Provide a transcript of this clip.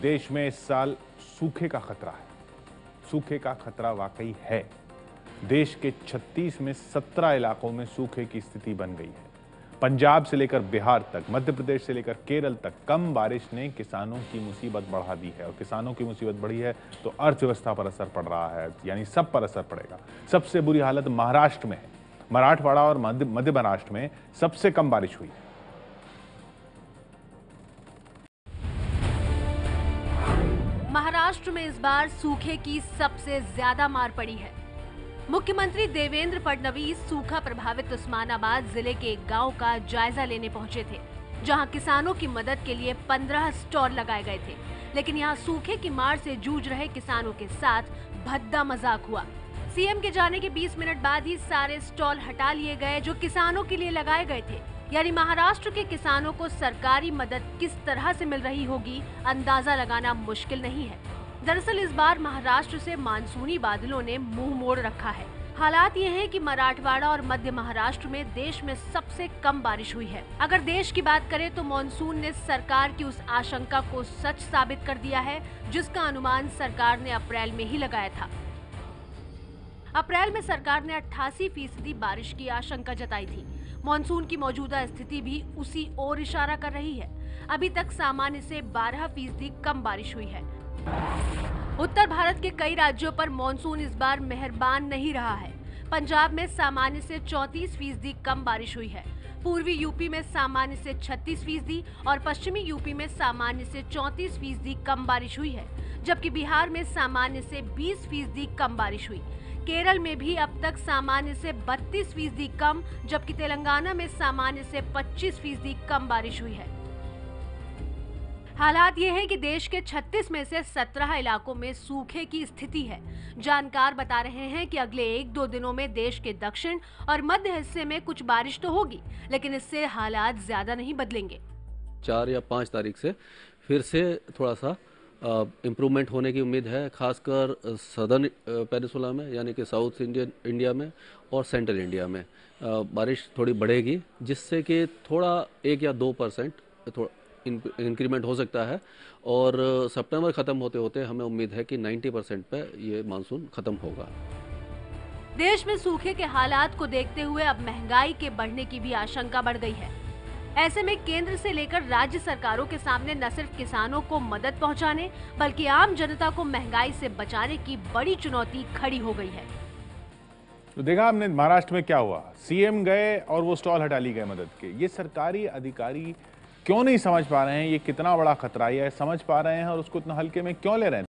देश में इस साल सूखे का खतरा है। सूखे का खतरा वाकई है। देश के 36 में 17 इलाकों में सूखे की स्थिति बन गई है। पंजाब से लेकर बिहार तक, मध्य प्रदेश से लेकर केरल तक कम बारिश ने किसानों की मुसीबत बढ़ा दी है। और किसानों की मुसीबत बढ़ी है तो अर्थव्यवस्था पर असर पड़ रहा है, यानी सब पर असर पड़ेगा। सबसे बुरी हालत महाराष्ट्र में है। मराठवाड़ा और मध्य महाराष्ट्र में सबसे कम बारिश हुई है। महाराष्ट्र में इस बार सूखे की सबसे ज्यादा मार पड़ी है। मुख्यमंत्री देवेंद्र फडणवीस सूखा प्रभावित उस्मानाबाद जिले के एक गांव का जायजा लेने पहुंचे थे, जहां किसानों की मदद के लिए 15 स्टॉल लगाए गए थे। लेकिन यहां सूखे की मार से जूझ रहे किसानों के साथ भद्दा मजाक हुआ। सीएम के जाने के 20 मिनट बाद ही सारे स्टॉल हटा लिए गए जो किसानों के लिए लगाए गए थे। यानी महाराष्ट्र के किसानों को सरकारी मदद किस तरह से मिल रही होगी, अंदाजा लगाना मुश्किल नहीं है। दरअसल इस बार महाराष्ट्र से मानसूनी बादलों ने मुंह मोड़ रखा है। हालात ये हैं कि मराठवाड़ा और मध्य महाराष्ट्र में देश में सबसे कम बारिश हुई है। अगर देश की बात करें तो मानसून ने सरकार की उस आशंका को सच साबित कर दिया है, जिसका अनुमान सरकार ने अप्रैल में ही लगाया था। अप्रैल में सरकार ने 88% बारिश की आशंका जताई थी। मानसून की मौजूदा स्थिति भी उसी ओर इशारा कर रही है। अभी तक सामान्य से 12% कम बारिश हुई है। उत्तर भारत के कई राज्यों पर मानसून इस बार मेहरबान नहीं रहा है। पंजाब में सामान्य से 34% कम बारिश हुई है। पूर्वी यूपी में सामान्य से 36% और पश्चिमी यूपी में सामान्य से 34% कम बारिश हुई है, जबकि बिहार में सामान्य से 20% कम बारिश हुई। केरल में भी अब तक सामान्य से 32% कम, जबकि तेलंगाना में सामान्य से 25% कम बारिश हुई है। हालात ये है कि देश के 36 में से 17 इलाकों में सूखे की स्थिति है। जानकार बता रहे हैं कि अगले 1-2 दिनों में देश के दक्षिण और मध्य हिस्से में कुछ बारिश तो होगी, लेकिन इससे हालात ज्यादा नहीं बदलेंगे। 4 या 5 तारीख से फिर से थोड़ा सा इम्प्रूवमेंट होने की उम्मीद है, खासकर सदर्न पेनिसुला में, यानी कि साउथ इंडिया में और सेंट्रल इंडिया में बारिश थोड़ी बढ़ेगी, जिससे कि थोड़ा 1 या 2% थोड़ा इंक्रीमेंट हो सकता है। और सितंबर खत्म होते होते हमें उम्मीद है कि 90% पे ये मानसून खत्म होगा। देश में सूखे के हालात को देखते हुए अब महंगाई के बढ़ने की भी आशंका बढ़ गई है। ऐसे में केंद्र से लेकर राज्य सरकारों के सामने न सिर्फ किसानों को मदद पहुंचाने, बल्कि आम जनता को महंगाई से बचाने की बड़ी चुनौती खड़ी हो गई है। तो देखा हमने महाराष्ट्र में क्या हुआ। सीएम गए और वो स्टॉल हटा ली गए मदद के। ये सरकारी अधिकारी क्यों नहीं समझ पा रहे हैं ये कितना बड़ा खतरा है, समझ पा रहे हैं और उसको इतना हल्के में क्यों ले रहे हैं?